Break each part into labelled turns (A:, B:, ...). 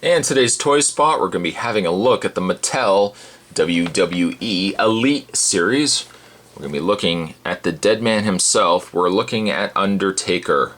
A: And today's toy spot, we're going to be having a look at the Mattel WWE Elite series. We're going to be looking at the dead man himself. We're looking at Undertaker.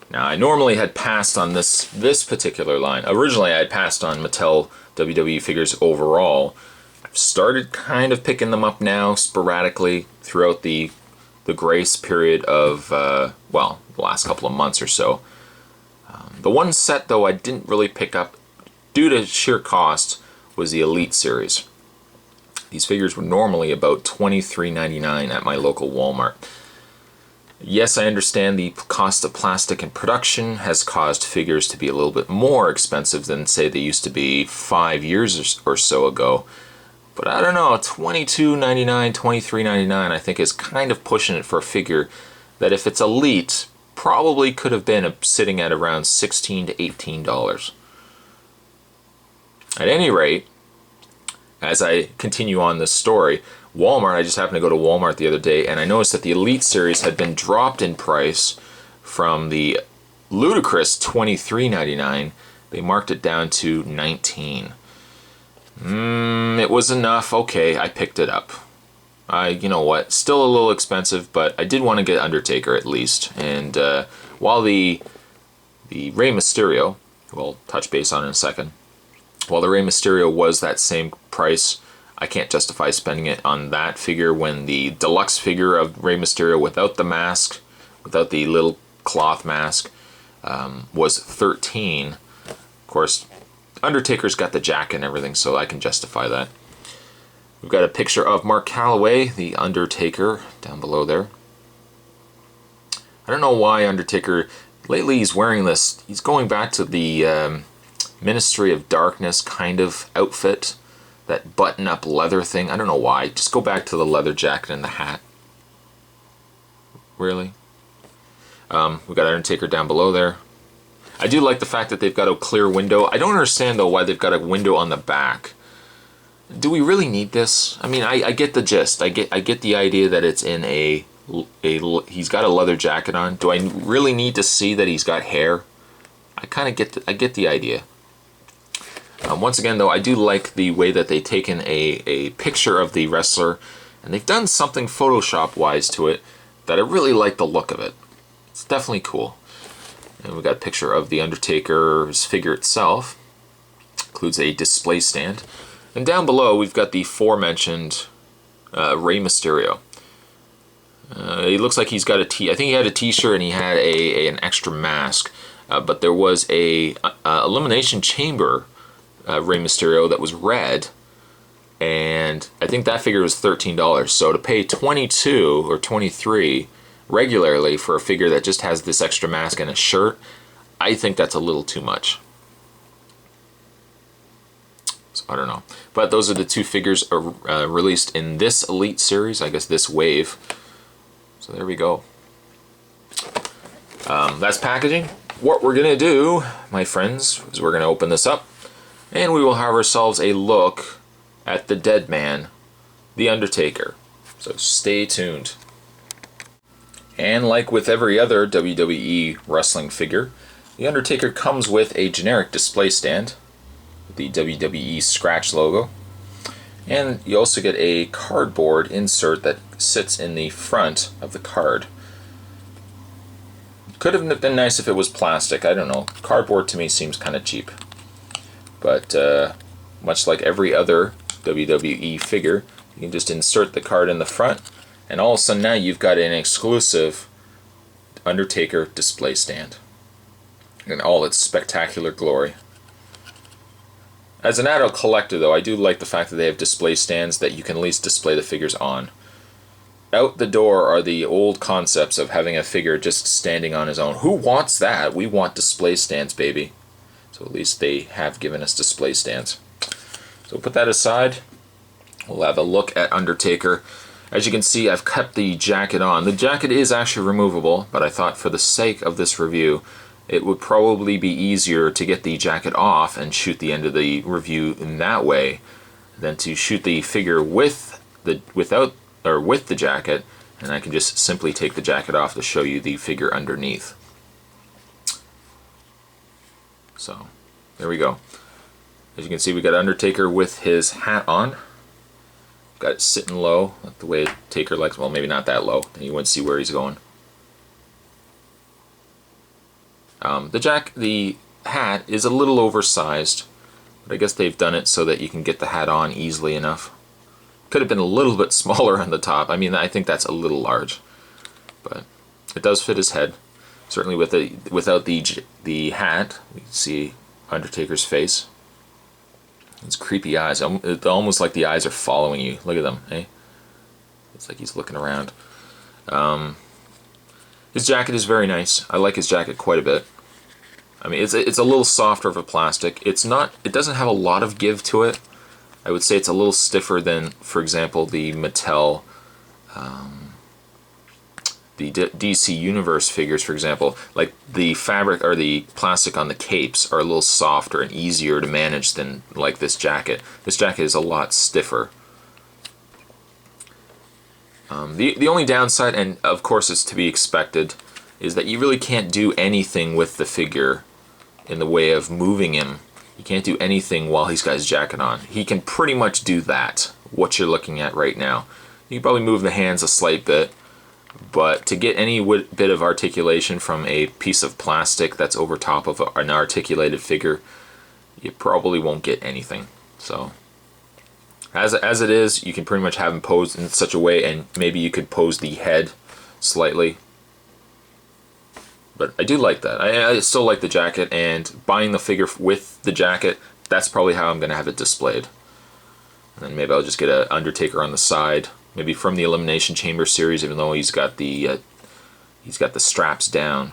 A: Now, I normally had passed on this particular line. Originally, I had passed on Mattel WWE figures overall. I've started kind of picking them up now sporadically throughout the grace period of, well, the last couple of months or so. The one set, though, I didn't really pick up due to sheer cost was the Elite series. These figures were normally about $23.99 at my local Walmart. Yes, I understand the cost of plastic in production has caused figures to be a little bit more expensive than, say, they used to be 5 years or so ago. But I don't know, $22.99, $23.99 I think is kind of pushing it for a figure that if it's Elite, probably could have been sitting at around $16 to $18. At any rate, as I continue on this story, Walmart, I just happened to go to Walmart the other day and I noticed that the Elite series had been dropped in price from the ludicrous $23.99. They marked it down to $19. It was enough. Okay, I picked it up. You know what, still a little expensive, but I did want to get Undertaker at least. And while the Rey Mysterio, we'll touch base on in a second, while the Rey Mysterio was that same price, I can't justify spending it on that figure when the deluxe figure of Rey Mysterio without the mask, without the little cloth mask, was $13. Of course, Undertaker's got the jacket and everything, so I can justify that. We've got a picture of Mark Calloway, the Undertaker, down below there. I don't know why Undertaker, lately he's wearing this, he's going back to the Ministry of Darkness kind of outfit. That button-up leather thing. I don't know why. Just go back to the leather jacket and the hat. Really? We got Undertaker down below there. I do like the fact that they've got a clear window. I don't understand, though, why they've got a window on the back. Do we really need this? I mean, I get the gist. I get the idea that it's in he's got a leather jacket on. Do I really need to see that he's got hair? I kind of get the idea. Once again, though, I do like the way that they've taken a picture of the wrestler, and they've done something Photoshop-wise to it that I really like the look of it. It's definitely cool. And we've got a picture of the Undertaker's figure itself. Includes a display stand. And down below, we've got the aforementioned Rey Mysterio. He looks like he's got I think he had a t-shirt and he had an extra mask. But there was a Elimination Chamber Rey Mysterio that was red, and I think that figure was $13. So to pay $22 or $23 regularly for a figure that just has this extra mask and a shirt, I think that's a little too much. So I don't know. But those are the two figures released in this Elite series, I guess this wave. So there we go. That's packaging. What we're going to do, my friends, is we're going to open this up. And we will have ourselves a look at the dead man, the Undertaker. So stay tuned. And like with every other WWE wrestling figure, the Undertaker comes with a generic display stand, the WWE scratch logo. And you also get a cardboard insert that sits in the front of the card. Could have been nice if it was plastic, I don't know. Cardboard to me seems kind of cheap. But much like every other WWE figure, you can just insert the card in the front, and all of a sudden now you've got an exclusive Undertaker display stand in all its spectacular glory. As an adult collector, though, I do like the fact that they have display stands that you can at least display the figures on. Out the door are the old concepts of having a figure just standing on his own. Who wants that? We want display stands, baby. So at least they have given us display stands. So put that aside. We'll have a look at Undertaker. As you can see, I've kept the jacket on. The jacket is actually removable, but I thought for the sake of this review, it would probably be easier to get the jacket off and shoot the end of the review in that way than to shoot the figure with the jacket, and I can just simply take the jacket off to show you the figure underneath. So there we go. As you can see, we got Undertaker with his hat on. Got it sitting low, like the way Taker likes. Well, maybe not that low. Then you wouldn't see where he's going. The hat is a little oversized, but I guess they've done it so that you can get the hat on easily enough. Could have been a little bit smaller on the top. I mean, I think that's a little large, but it does fit his head. Certainly, without the hat, we can see Undertaker's face. His creepy eyes. It's almost like the eyes are following you. Look at them, eh? It's like he's looking around. His jacket is very nice. I like his jacket quite a bit. I mean, it's a little softer of a plastic. It doesn't have a lot of give to it. I would say it's a little stiffer than, for example, the Mattel, the DC Universe figures, for example. Like the fabric or the plastic on the capes are a little softer and easier to manage than like this jacket. This jacket is a lot stiffer. The only downside, and of course it's to be expected, is that you really can't do anything with the figure in the way of moving him. You can't do anything while he's got his jacket on. He can pretty much do that, what you're looking at right now. You can probably move the hands a slight bit, but to get any bit of articulation from a piece of plastic that's over top of an articulated figure, you probably won't get anything. So, as it is, you can pretty much have him posed in such a way, and maybe you could pose the head slightly. But I do like that. I still like the jacket, and buying the figure with the jacket, that's probably how I'm going to have it displayed. And then maybe I'll just get an Undertaker on the side, maybe from the Elimination Chamber series, even though he's got the straps down.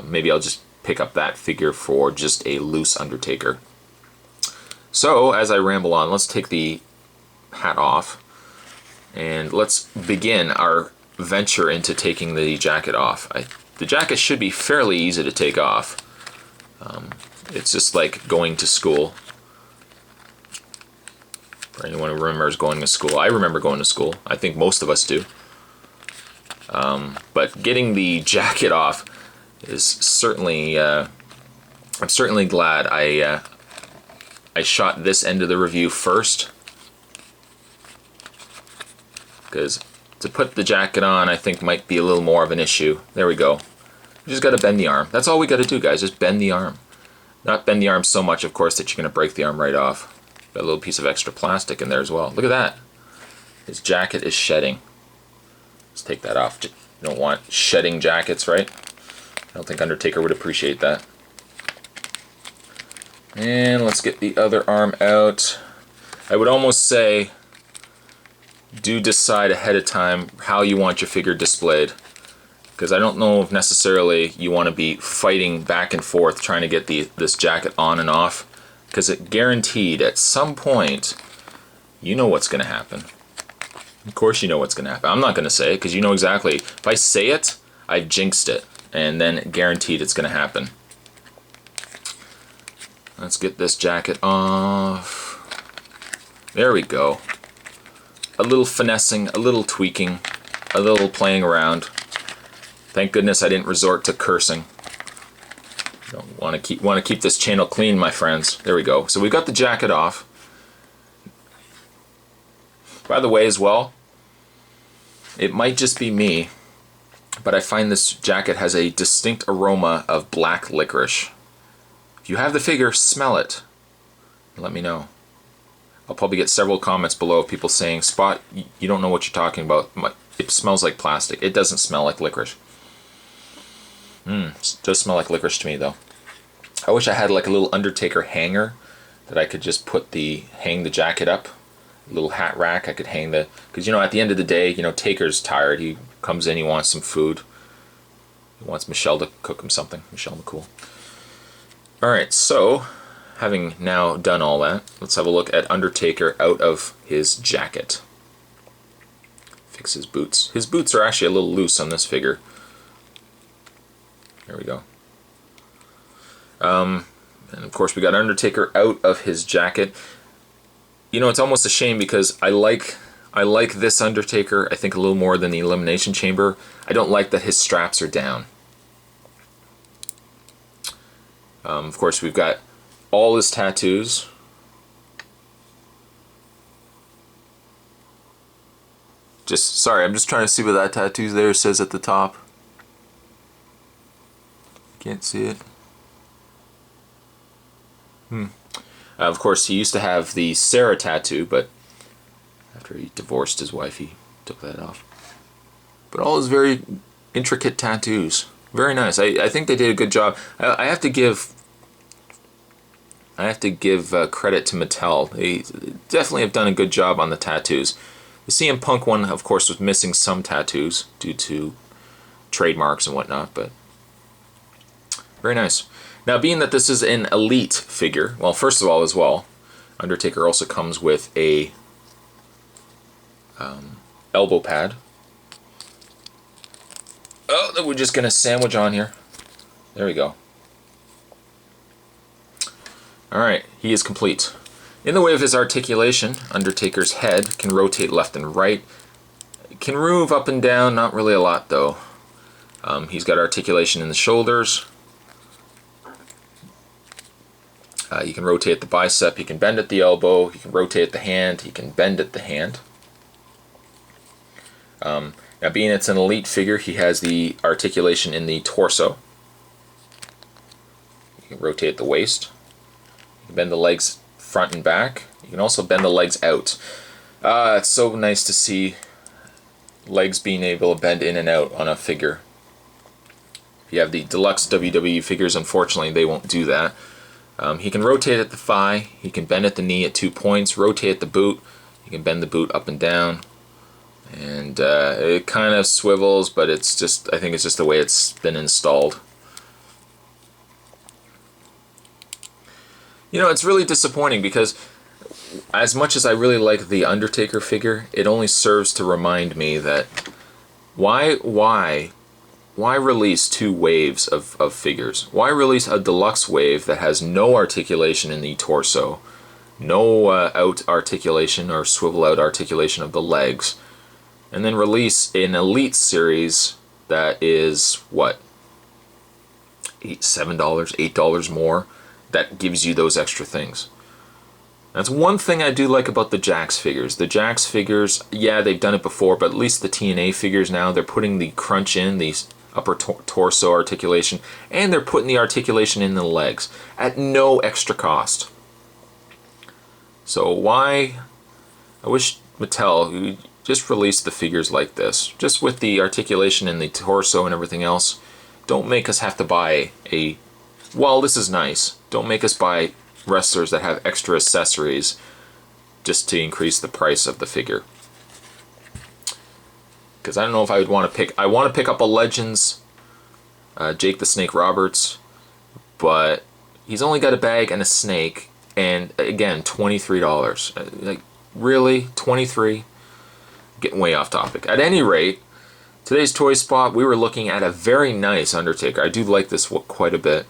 A: Maybe I'll just pick up that figure for just a loose Undertaker. So, as I ramble on, let's take the hat off, and let's begin our venture into taking the jacket off. The jacket should be fairly easy to take off. It's just like going to school. For anyone who remembers going to school. I remember going to school. I think most of us do. But getting the jacket off is certainly... I'm certainly glad I shot this end of the review first. Because to put the jacket on, I think might be a little more of an issue. There we go. You just got to bend the arm. That's all we got to do, guys. Just bend the arm. Not bend the arm so much, of course, that you're going to break the arm right off. Got a little piece of extra plastic in there as well. Look at that. His jacket is shedding. Let's take that off. You don't want shedding jackets, right? I don't think Undertaker would appreciate that. And let's get the other arm out. I would almost say, do decide ahead of time how you want your figure displayed. Because I don't know if necessarily you want to be fighting back and forth trying to get this jacket on and off. Because it guaranteed at some point, you know what's going to happen. Of course you know what's going to happen. I'm not going to say it because you know exactly. If I say it, I've jinxed it. And then guaranteed it's going to happen. Let's get this jacket off. There we go. A little finessing, a little tweaking, a little playing around. Thank goodness I didn't resort to cursing. Don't want to keep this channel clean, my friends. There we go. So we got the jacket off. By the way, as well, it might just be me, but I find this jacket has a distinct aroma of black licorice. If you have the figure, smell it. Let me know. I'll probably get several comments below of people saying, Spot, you don't know what you're talking about. It smells like plastic. It doesn't smell like licorice. It does smell like licorice to me, though. I wish I had like a little Undertaker hanger that I could just hang the jacket up. A little hat rack I could hang because, you know, at the end of the day, you know, Taker's tired. He comes in, he wants some food. He wants Michelle to cook him something. Michelle McCool. Alright, so, having now done all that, let's have a look at Undertaker out of his jacket. Fix his boots. His boots are actually a little loose on this figure. There we go. And of course we got Undertaker out of his jacket. You know, it's almost a shame because I like this Undertaker, I think, a little more than the Elimination Chamber. I don't like that his straps are down. Of course we've got all his tattoos. Sorry, I'm just trying to see what that tattoo there says at the top. Can't see it. Of course, he used to have the Sarah tattoo, but after he divorced his wife, he took that off. But all his very intricate tattoos. Very nice. I think they did a good job. I have to give credit to Mattel. They definitely have done a good job on the tattoos. The CM Punk one, of course, was missing some tattoos due to trademarks and whatnot, but very nice. Now, being that this is an Elite figure, well, first of all, as well, Undertaker also comes with a elbow pad. Oh, that we're just going to sandwich on here. There we go. Alright, he is complete. In the way of his articulation, Undertaker's head can rotate left and right. It can move up and down, not really a lot though. He's got articulation in the shoulders. You can rotate the bicep, you can bend at the elbow, you can rotate the hand, you can bend at the hand. Now being it's an Elite figure, he has the articulation in the torso. You can rotate the waist. You can bend the legs front and back. You can also bend the legs out. It's so nice to see legs being able to bend in and out on a figure. If you have the deluxe WWE figures, unfortunately they won't do that. He can rotate at the thigh, he can bend at the knee at 2 points, rotate at the boot, he can bend the boot up and down, and it kind of swivels, but it's just, I think it's just the way it's been installed. You know, it's really disappointing because as much as I really like the Undertaker figure, it only serves to remind me that why release 2 waves of figures? Why release a deluxe wave that has no articulation in the torso, no out articulation or swivel out articulation of the legs, and then release an Elite series that is, what, $7, $8 more, that gives you those extra things. That's one thing I do like about the Jakks figures. The Jakks figures, yeah, they've done it before, but at least the TNA figures now, they're putting the crunch in, the upper torso articulation, and they're putting the articulation in the legs at no extra cost. So why, I wish Mattel would just release the figures like this, just with the articulation in the torso and everything else. Don't make us have to buy well, this is nice, don't make us buy wrestlers that have extra accessories just to increase the price of the figure. Because I don't know if I would want to pick, I want to pick up a Legends Jake the Snake Roberts, but he's only got a bag and a snake, and again, $23. Like, really? $23? Getting way off topic. At any rate, today's toy spot, we were looking at a very nice Undertaker. I do like this quite a bit.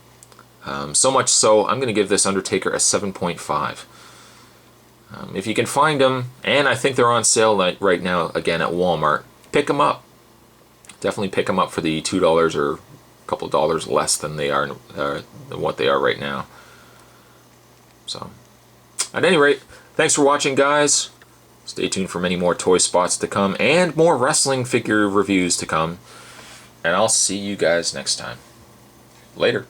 A: So much so, I'm going to give this Undertaker a 7.5. If you can find them, and I think they're on sale right now again at Walmart, pick them up. Definitely pick them up for the $2 or a couple of dollars less than they are than what they are right now. So, at any rate, thanks for watching, guys. Stay tuned for many more toy spots to come and more wrestling figure reviews to come. And I'll see you guys next time. Later.